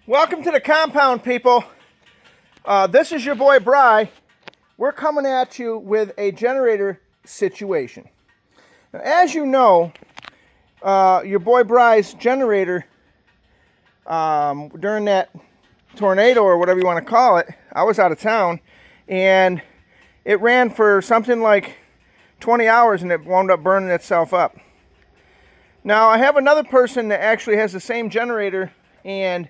Welcome to the compound, people. This is your boy Bry. We're coming at you with a generator situation. Now, as you know, your boy Bry's generator, during that tornado or whatever you want to call it, I was out of town, and it ran for something like 20 hours and it wound up burning itself up. Now, I have another person that actually has the same generator, and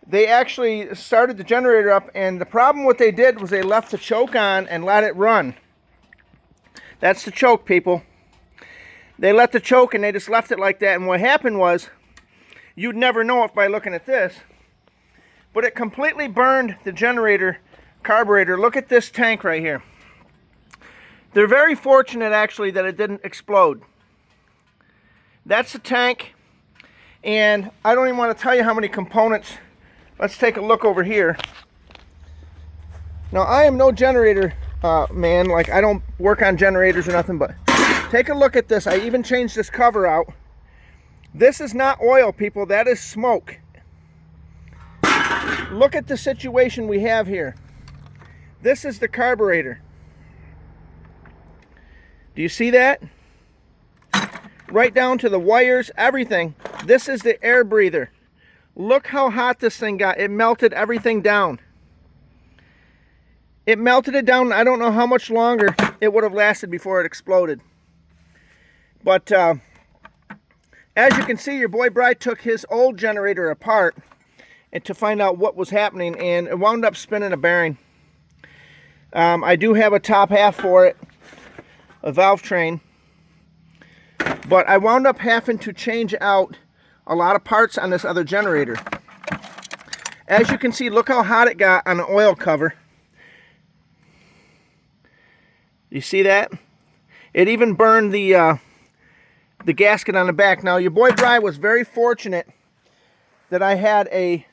they actually started the generator up, and the problem what they did was they left the choke on and let it run. That's the choke, people. They let the choke and they just left it like that, and what happened was, you'd never know it by looking at this, but it completely burned the generator carburetor. Look at this tank right here. They're very fortunate actually that it didn't explode. That's the tank, and I don't even want to tell you how many components. Let's take a look over here. Now, I am no generator man. Like, I don't work on generators or nothing, but take a look at this. I even changed this cover out. This is not oil, people. That is smoke. Look at the situation we have here. This is the carburetor. Do you see that? Right down to the wires, everything. This is the air breather. Look how hot this thing got. It melted everything down. It melted it down. I don't know how much longer it would have lasted before it exploded. But as you can see, your boy Bry took his old generator apart and to find out what was happening, and it wound up spinning a bearing. I do have a top half for it, a valve train, but I wound up having to change out a lot of parts on this other generator. As you can see, look how hot it got on the oil cover. You see that? It even burned the gasket on the back. Now, your boy Bry was very fortunate that I had a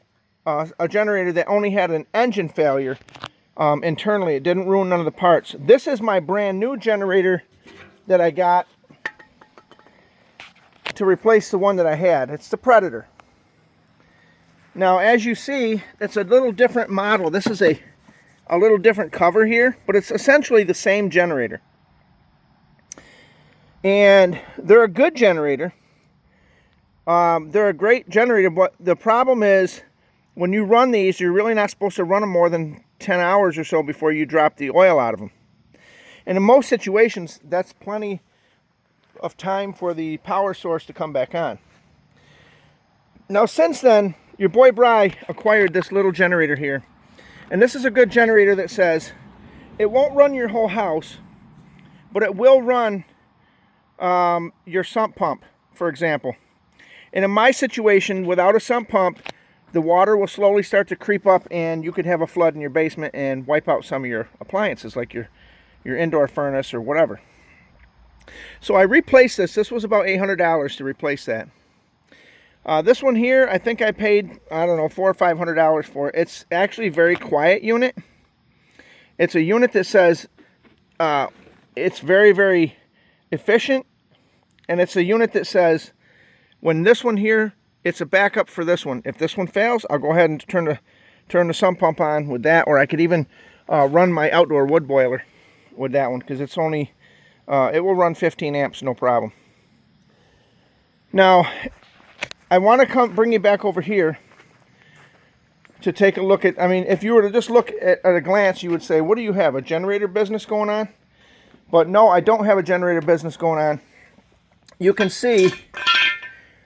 generator that only had an engine failure internally. It didn't ruin none of the parts. This is my brand new generator that I got to replace the one that I had. It's the Predator. Now, as you see, it's a little different model. This is a little different cover here, but it's essentially the same generator. And they're a good generator. They're a great generator, but the problem is when you run these, you're really not supposed to run them more than 10 hours or so before you drop the oil out of them. And in most situations, that's plenty of time for the power source to come back on. Now, since then, your boy Bry acquired this little generator here, and this is a good generator that says it won't run your whole house, but it will run your sump pump, for example. And in my situation, without a sump pump, the water will slowly start to creep up, and you could have a flood in your basement and wipe out some of your appliances, like your indoor furnace or whatever. So I replaced this. This was about $800 to replace that. This one here, I think I paid, I don't know, $400 or $500 for it. It's actually a very quiet unit. It's a unit that says it's very, very efficient. And it's a unit that says when this one here, it's a backup for this one. If this one fails, I'll go ahead and turn the sump pump on with that, or I could even run my outdoor wood boiler with that one, because it's only it will run 15 amps, no problem. Now, I want to bring you back over here to take a look at, I mean, if you were to just look at a glance, you would say, what do you have, a generator business going on? But no, I don't have a generator business going on. You can see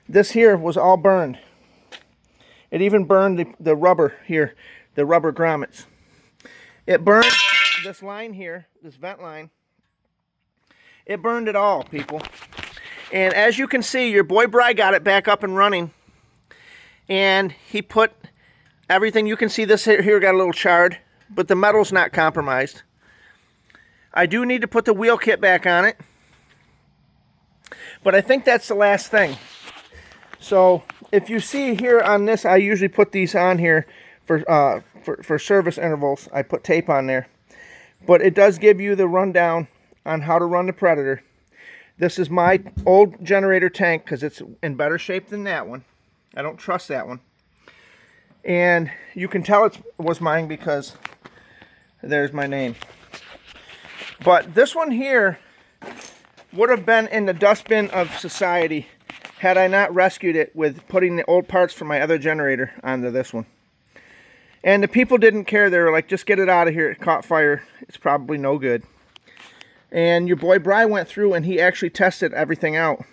this here was all burned. It even burned the rubber here, the rubber grommets. It burned this line here, this vent line. It burned it all, people. And as you can see, your boy Bry got it back up and running. And he put everything, you can see this here got a little charred, but the metal's not compromised. I do need to put the wheel kit back on it, but I think that's the last thing. So if you see here on this, I usually put these on here for service intervals. I put tape on there, but it does give you the rundown on how to run the Predator. This is my old generator tank because it's in better shape than that one. I don't trust that one. And you can tell it was mine because there's my name. But this one here would have been in the dustbin of society had I not rescued it with putting the old parts from my other generator onto this one. And the people didn't care. They were like, just get it out of here. It caught fire. It's probably no good. And your boy Bry went through and he actually tested everything out.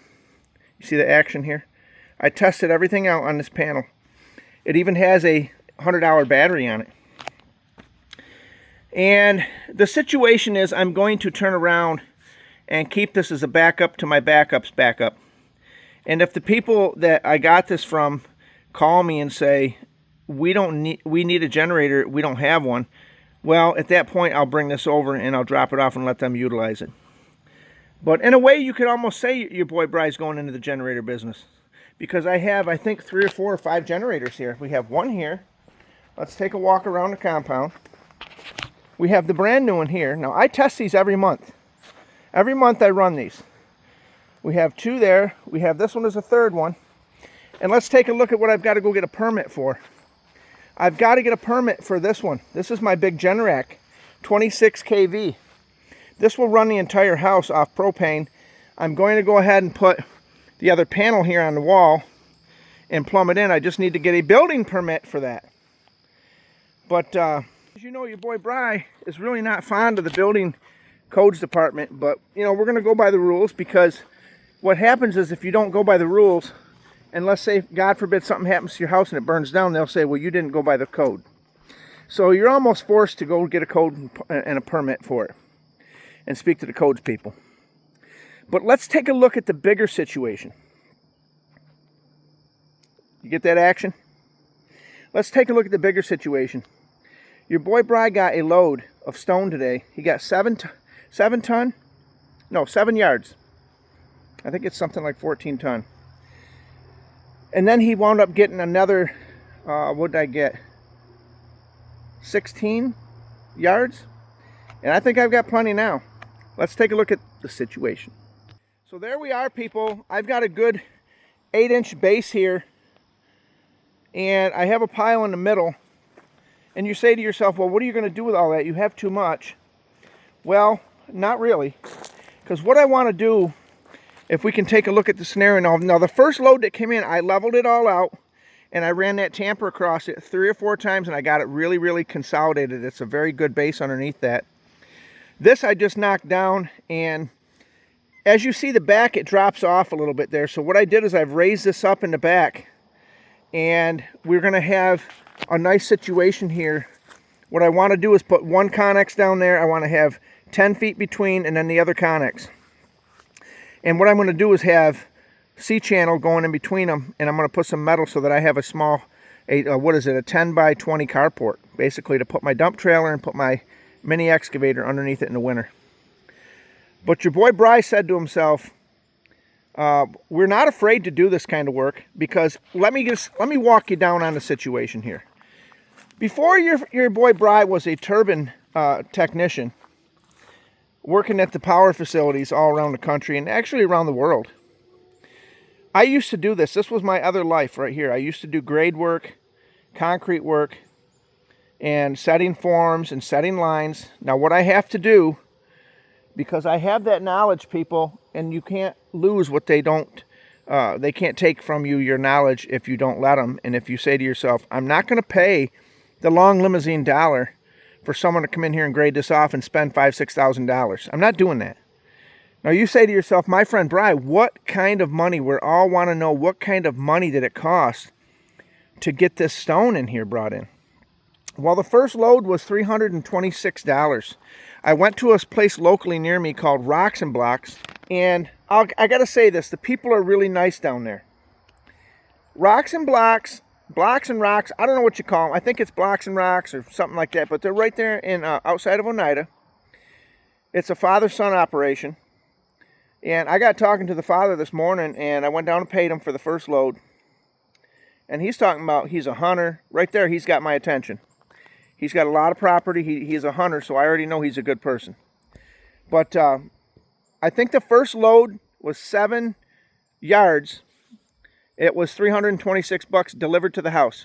You see the action here? I tested everything out on this panel. It even has a $100 battery on it. And the situation is I'm going to turn around and keep this as a backup to my backup's backup. And if the people that I got this from call me and say, we need a generator, we don't have one, well, at that point I'll bring this over and I'll drop it off and let them utilize it. But in a way, you could almost say your boy Bry's going into the generator business, because I have, I think, 3 or 4 or 5 generators here. We have one here. Let's take a walk around the compound. We have the brand new one here. Now, I test these every month. Every month I run these. We have 2 there. We have this one as a 3rd one. And let's take a look at what I've got to go get a permit for. I've got to get a permit for this one. This is my big Generac, 26 kV. This will run the entire house off propane. I'm going to go ahead and put the other panel here on the wall and plumb it in. I just need to get a building permit for that. But as you know, your boy Bry is really not fond of the building codes department. But, you know, we're going to go by the rules, because what happens is if you don't go by the rules, and let's say, God forbid, something happens to your house and it burns down, they'll say, well, you didn't go by the code. So you're almost forced to go get a code and a permit for it and speak to the codes people. But let's take a look at the bigger situation. You get that action? Let's take a look at the bigger situation. Your boy Bry got a load of stone today. He got 7 yards. I think it's something like 14 ton. And then he wound up getting another, what did I get? 16 yards? And I think I've got plenty now. Let's take a look at the situation. So there we are, people. I've got a good 8-inch base here. And I have a pile in the middle. And you say to yourself, well, what are you going to do with all that? You have too much. Well, not really. Because what I want to do, if we can take a look at the scenario now, the first load that came in, I leveled it all out and I ran that tamper across it 3 or 4 times and I got it really, really consolidated. It's a very good base underneath that. This I just knocked down, and as you see the back, it drops off a little bit there. So what I did is I've raised this up in the back, and we're going to have a nice situation here. What I want to do is put one Connex down there. I want to have 10 feet between, and then the other Connex. And what I'm going to do is have C-channel going in between them, and I'm going to put some metal so that I have a small, a 10 by 20 carport, basically to put my dump trailer and put my mini excavator underneath it in the winter. But your boy Bry said to himself, we're not afraid to do this kind of work, because let me walk you down on the situation here. Before your boy Bry was a turbine technician, working at the power facilities all around the country and actually around the world. I used to do this. This was my other life right here. I used to do grade work, concrete work, and setting forms and setting lines. Now what I have to do, because I have that knowledge, people, and you can't lose what they can't take from you, your knowledge, if you don't let them. And if you say to yourself, I'm not going to pay the long limousine dollar for someone to come in here and grade this off and spend $5,000, $6,000. I'm not doing that. Now you say to yourself, my friend Bry, what kind of money? We all want to know, what kind of money did it cost to get this stone in here brought in? Well, the first load was $326. I went to a place locally near me called Rocks and Blocks, and I got to say this, the people are really nice down there. Rocks and Blocks, Blocks and Rocks, I don't know what you call them. I think it's Blocks and Rocks or something like that, but they're right there in outside of Oneida. It's a father-son operation, and I got talking to the father this morning, and I went down and paid him for the first load, and he's talking about he's a hunter. Right there, he's got my attention. He's got a lot of property. He's a hunter, so I already know he's a good person. But I think the first load was 7 yards. It was $326 delivered to the house.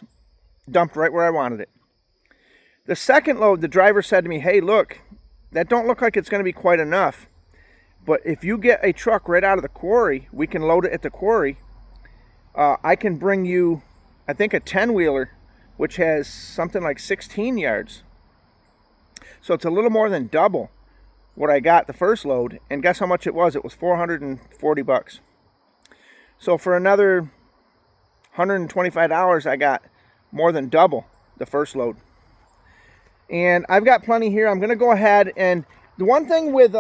dumped right where I wanted it. The second load, the driver said to me, hey, look, that don't look like it's going to be quite enough. But if you get a truck right out of the quarry, we can load it at the quarry. I can bring you, I think, a 10-wheeler, which has something like 16 yards. So it's a little more than double what I got the first load. And guess how much it was? It was $440. So for another $125, I got more than double the first load. And I've got plenty here. I'm going to go ahead, and the one thing with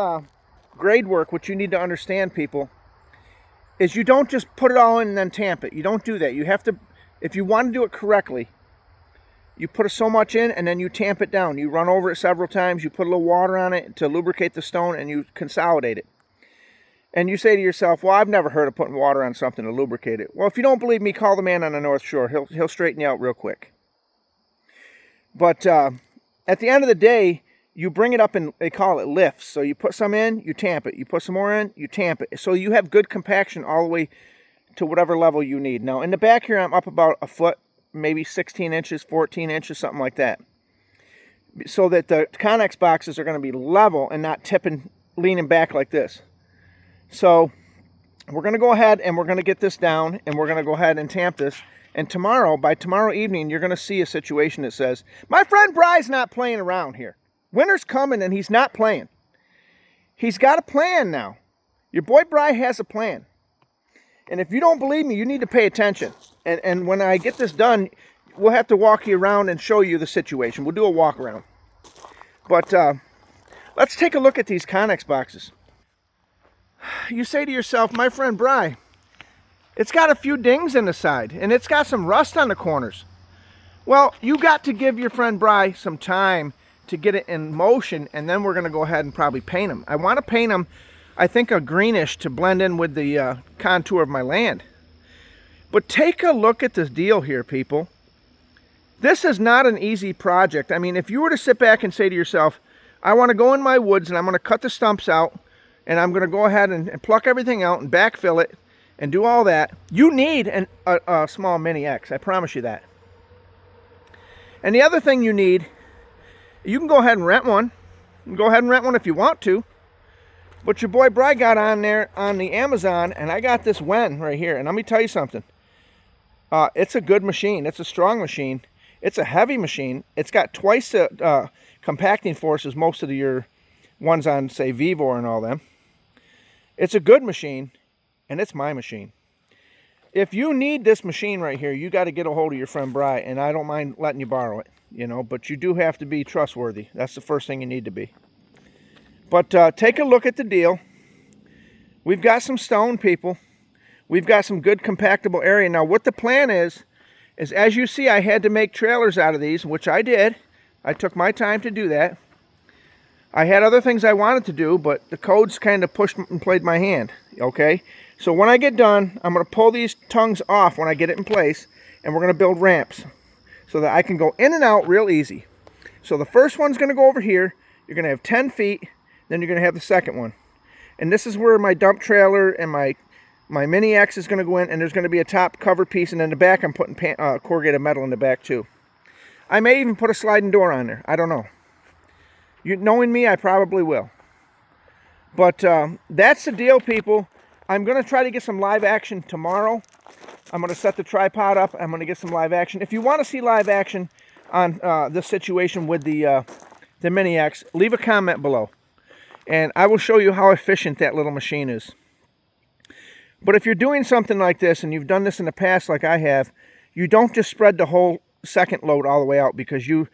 grade work, which you need to understand, people, is you don't just put it all in and then tamp it. You don't do that. You have to, if you want to do it correctly, you put so much in and then you tamp it down. You run over it several times. You put a little water on it to lubricate the stone, and you consolidate it. And you say to yourself, well, I've never heard of putting water on something to lubricate it. Well, if you don't believe me, call the man on the North Shore. He'll straighten you out real quick. But at the end of the day, you bring it up and they call it lifts. So you put some in, you tamp it. You put some more in, you tamp it. So you have good compaction all the way to whatever level you need. Now, in the back here, I'm up about a foot, maybe 16 inches, 14 inches, something like that. So that the Connex boxes are going to be level and not tipping, leaning back like this. So we're going to go ahead and we're going to get this down, and we're going to go ahead and tamp this. And tomorrow, by tomorrow evening, you're going to see a situation that says, my friend Bry's not playing around here. Winter's coming and he's not playing. He's got a plan now. Your boy Bry has a plan. And if you don't believe me, you need to pay attention. And when I get this done, we'll have to walk you around and show you the situation. We'll do a walk around. But let's take a look at these Connex boxes. You say to yourself, my friend Bry, it's got a few dings in the side, and it's got some rust on the corners. Well, you got to give your friend Bry some time to get it in motion, and then we're going to go ahead and probably paint them. I want to paint them, I think, a greenish to blend in with the contour of my land. But take a look at this deal here, people. This is not an easy project. I mean, if you were to sit back and say to yourself, I want to go in my woods and I'm going to cut the stumps out, and I'm going to go ahead and pluck everything out and backfill it and do all that, you need a small Mini X. I promise you that. And the other thing you need, you can go ahead and rent one. You can go ahead and rent one if you want to. But your boy Bry got on there on the Amazon, and I got this Wen right here. And let me tell you something. It's a good machine. It's a strong machine. It's a heavy machine. It's got twice the compacting force as most of your ones on, say, Vevor and all them. It's a good machine, and it's my machine. If you need this machine right here, you got to get a hold of your friend Bry, and I don't mind letting you borrow it, you know, but you do have to be trustworthy. That's the first thing you need to be. But take a look at the deal. We've got some stone, people. We've got some good compactable area. Now, what the plan is as you see, I had to make trailers out of these, which I did. I took my time to do that. I had other things I wanted to do, but the codes kind of pushed and played my hand, okay? So when I get done, I'm going to pull these tongues off when I get it in place, and we're going to build ramps so that I can go in and out real easy. So the first one's going to go over here. You're going to have 10 feet, then you're going to have the second one. And this is where my dump trailer and my Mini X is going to go in, and there's going to be a top cover piece, and in the back I'm putting corrugated metal in the back too. I may even put a sliding door on there. I don't know. Knowing me, I probably will. But that's the deal, people. I'm going to try to get some live action tomorrow. I'm going to set the tripod up. I'm going to get some live action. If you want to see live action on this situation with the Mini X, leave a comment below. And I will show you how efficient that little machine is. But if you're doing something like this, and you've done this in the past like I have, you don't just spread the whole second load all the way out, because you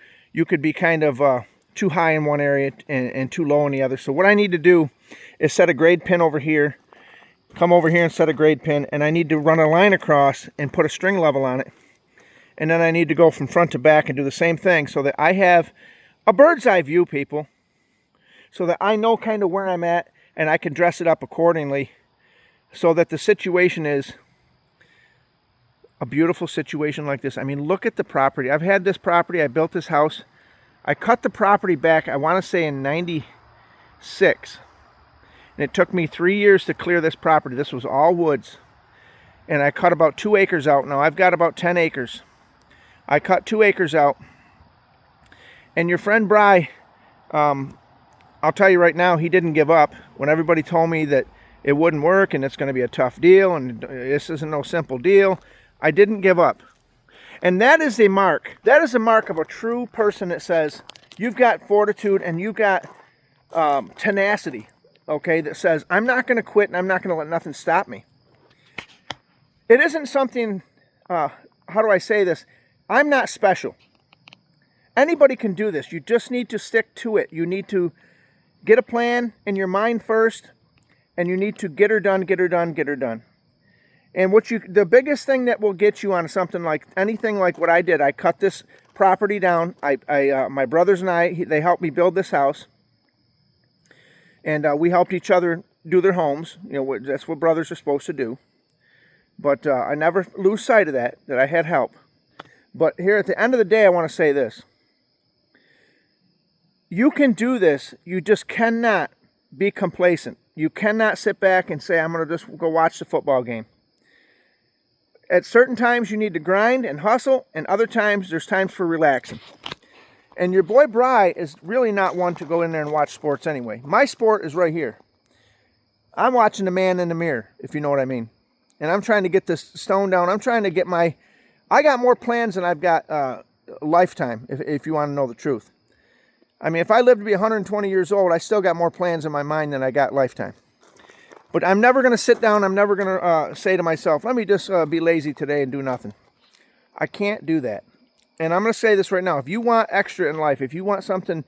could be kind of too high in one area and too low in the other. So what I need to do is set a grade pin over here, come over here and set a grade pin, and I need to run a line across and put a string level on it. And then I need to go from front to back and do the same thing so that I have a bird's eye view, people, so that I know kind of where I'm at and I can dress it up accordingly so that the situation is a beautiful situation like this. I mean, look at the property. I've had this property. I built this house. I cut the property back, I want to say in 96. And it took me 3 years to clear this property. This was all woods. And I cut about 2 acres out. Now I've got about 10 acres. I cut 2 acres out. And your friend Bry, I'll tell you right now, he didn't give up. When everybody told me that it wouldn't work and it's going to be a tough deal and this isn't no simple deal, I didn't give up. And that is a mark. That is a mark of a true person that says, you've got fortitude and you've got tenacity, okay, that says, I'm not going to quit and I'm not going to let nothing stop me. It isn't something, how do I say this? I'm not special. Anybody can do this. You just need to stick to it. You need to get a plan in your mind first, and you need to get her done, get her done, get her done. And the biggest thing that will get you on something like anything like what I did, I cut this property down. My brothers and they helped me build this house, and we helped each other do their homes. You know, that's what brothers are supposed to do. But I never lose sight of that I had help. But here at the end of the day, I want to say this. You can do this. You just cannot be complacent. You cannot sit back and say, I'm going to just go watch the football game. At certain times, you need to grind and hustle, and other times, there's times for relaxing. And your boy Bry is really not one to go in there and watch sports anyway. My sport is right here. I'm watching the man in the mirror, if you know what I mean. And I'm trying to get this stone down. I'm trying to get I got more plans than I've got a lifetime, if you want to know the truth. I mean, if I live to be 120 years old, I still got more plans in my mind than I got lifetime. But I'm never going to sit down. I'm never going to say to myself, let me just be lazy today and do nothing. I can't do that. And I'm going to say this right now. If you want extra in life, if you want something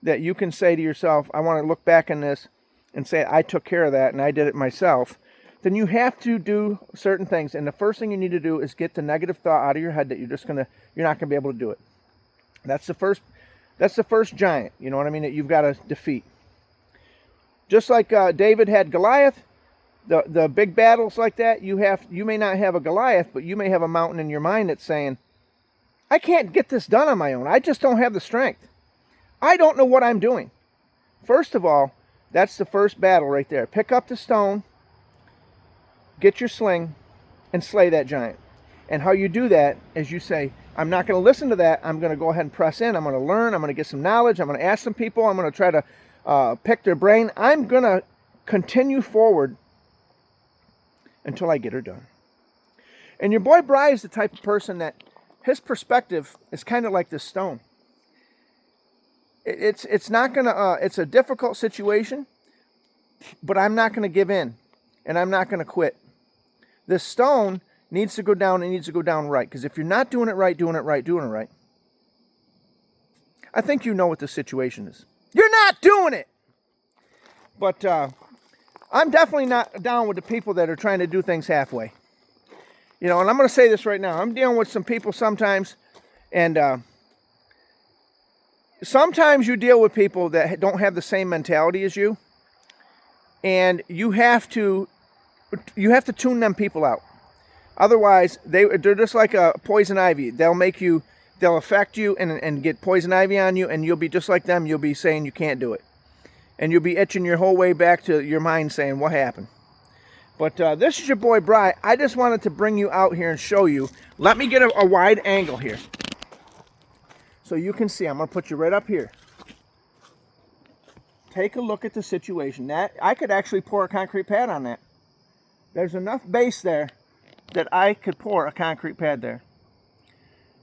that you can say to yourself, I want to look back on this and say, I took care of that and I did it myself, then you have to do certain things. And the first thing you need to do is get the negative thought out of your head that you're not going to be able to do it. That's the first giant, you know what I mean, that you've got to defeat. Just like David had Goliath, the big battles like that, you may not have a Goliath, but you may have a mountain in your mind that's saying, I can't get this done on my own. I just don't have the strength. I don't know what I'm doing. First of all, that's the first battle right there. Pick up the stone, get your sling, and slay that giant. And how you do that is you say, I'm not going to listen to that. I'm going to go ahead and press in. I'm going to learn. I'm going to get some knowledge. I'm going to ask some people. I'm going to try to pick their brain. I'm going to continue forward until I get her done. And your boy Bry is the type of person that his perspective is kind of like this stone. It's not going to, it's a difficult situation, but I'm not going to give in, and I'm not going to quit. This stone needs to go down, and needs to go down right, because if you're not doing it right, I think you know what the situation is. You're not doing it! But I'm definitely not down with the people that are trying to do things halfway. You know, and I'm going to say this right now. I'm dealing with some people sometimes, and sometimes you deal with people that don't have the same mentality as you, and you have to tune them people out. Otherwise, they're just like a poison ivy. They'll affect you and get poison ivy on you, and you'll be just like them. You'll be saying you can't do it. And you'll be itching your whole way back to your mind saying, what happened? But this is your boy Bry. I just wanted to bring you out here and show you. Let me get a wide angle here, so you can see. I'm going to put you right up here. Take a look at the situation. That I could actually pour a concrete pad on that. There's enough base there that I could pour a concrete pad there.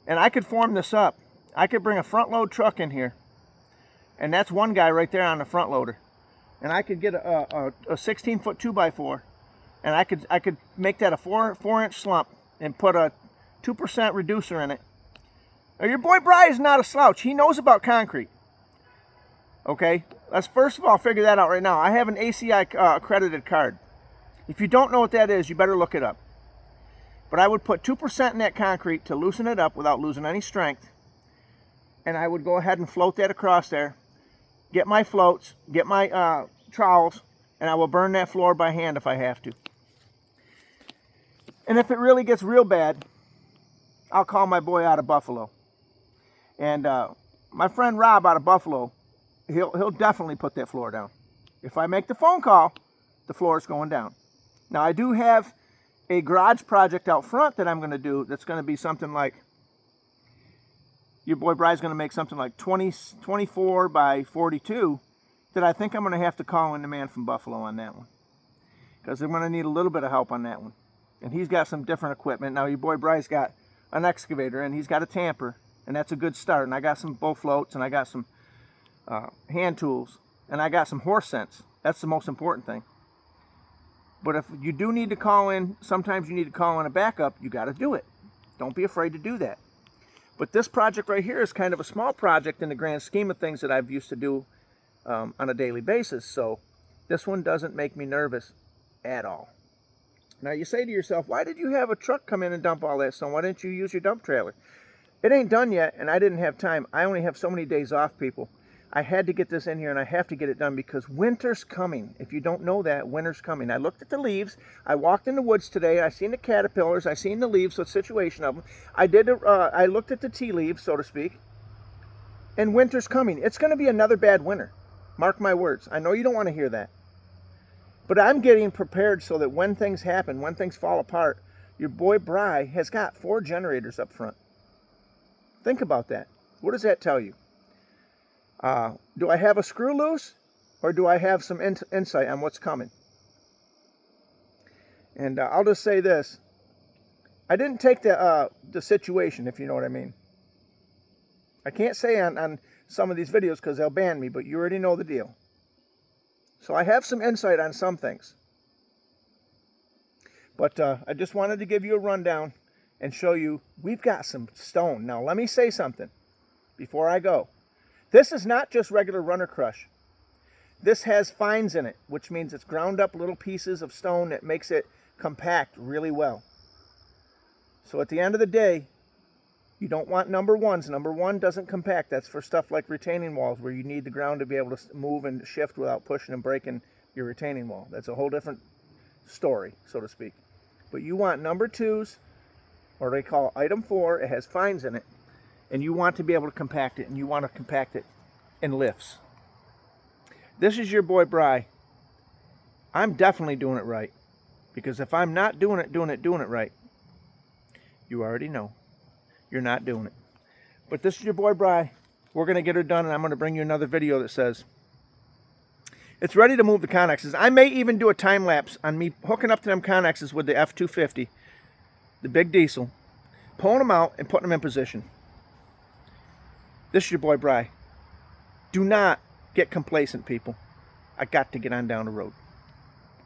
And I could form this up. I could bring a front load truck in here. And that's one guy right there on the front loader. And I could get a 16-foot 2x4. And I could make that a 4-inch slump and put a 2% reducer in it. Now, your boy Bry is not a slouch. He knows about concrete. Okay? Let's first of all figure that out right now. I have an ACI accredited card. If you don't know what that is, you better look it up. But I would put 2% in that concrete to loosen it up without losing any strength. And I would go ahead and float that across there. Get my floats, get my trowels, and I will burn that floor by hand if I have to. And if it really gets real bad, I'll call my boy out of Buffalo. And my friend Rob out of Buffalo, he'll definitely put that floor down. If I make the phone call, the floor is going down. Now, I do have a garage project out front that I'm going to do that's going to be something like your boy Bry's going to make something like 24 by 42, that I think I'm going to have to call in the man from Buffalo on that one. Because I'm going to need a little bit of help on that one. And he's got some different equipment. Now your boy Bry's got an excavator and he's got a tamper. And that's a good start. And I got some bow floats and I got some hand tools. And I got some horse sense. That's the most important thing. But if you do need to call in, sometimes you need to call in a backup, you got to do it. Don't be afraid to do that. But this project right here is kind of a small project in the grand scheme of things that I've used to do on a daily basis. So this one doesn't make me nervous at all. Now you say to yourself, why did you have a truck come in and dump all that stone? Why didn't you use your dump trailer? It ain't done yet, and I didn't have time. I only have so many days off, people. I had to get this in here, and I have to get it done because winter's coming. If you don't know that, winter's coming. I looked at the leaves. I walked in the woods today. I seen the caterpillars. I seen the leaves, the situation of them. I looked at the tea leaves, so to speak, and winter's coming. It's going to be another bad winter. Mark my words. I know you don't want to hear that. But I'm getting prepared so that when things happen, when things fall apart, your boy Bry has got 4 generators up front. Think about that. What does that tell you? Do I have a screw loose, or do I have some insight on what's coming? And I'll just say this. I didn't take the situation, if you know what I mean. I can't say on some of these videos because they'll ban me, but you already know the deal. So I have some insight on some things. But I just wanted to give you a rundown and show you we've got some stone. Now let me say something before I go. This is not just regular runner crush. This has fines in it, which means it's ground up little pieces of stone that makes it compact really well. So at the end of the day, you don't want number ones. Number one doesn't compact. That's for stuff like retaining walls where you need the ground to be able to move and shift without pushing and breaking your retaining wall. That's a whole different story, so to speak. But you want number twos, or they call item 4. It has fines in it. And you want to be able to compact it, and you want to compact it in lifts. This is your boy Bry. I'm definitely doing it right. Because if I'm not doing it right, you already know. You're not doing it. But this is your boy Bry. We're going to get her done, and I'm going to bring you another video that says it's ready to move the connexes. I may even do a time lapse on me hooking up to them connexes with the F250, the big diesel, pulling them out and putting them in position. This is your boy Bry. Do not get complacent, people. I got to get on down the road.